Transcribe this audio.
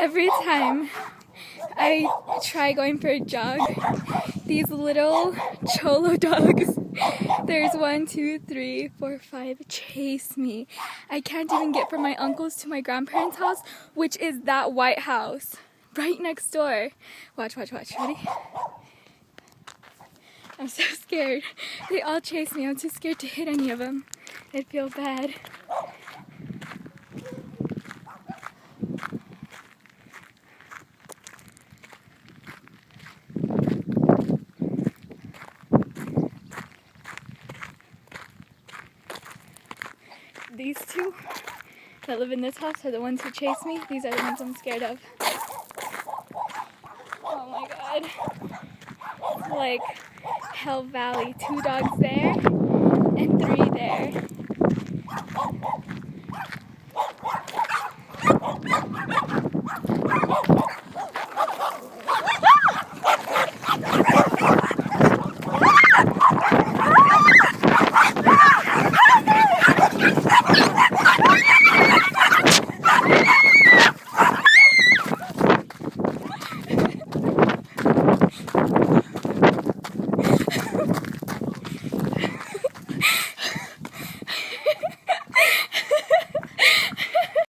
Every time I try going for a jog, these little Cholo Dogs, there's 1, 2, 3, 4, 5, chase me. I can't even get from my uncle's to my grandparents' house, which is that white house right next door. Watch, watch, watch. Ready? I'm so scared. They all chase me. I'm too scared to hit any of them. I feel bad. These two that live in this house are the ones who chase me. These are the ones I'm scared of. Oh my god. It's like Hell Valley. 2 dogs there and 3 there.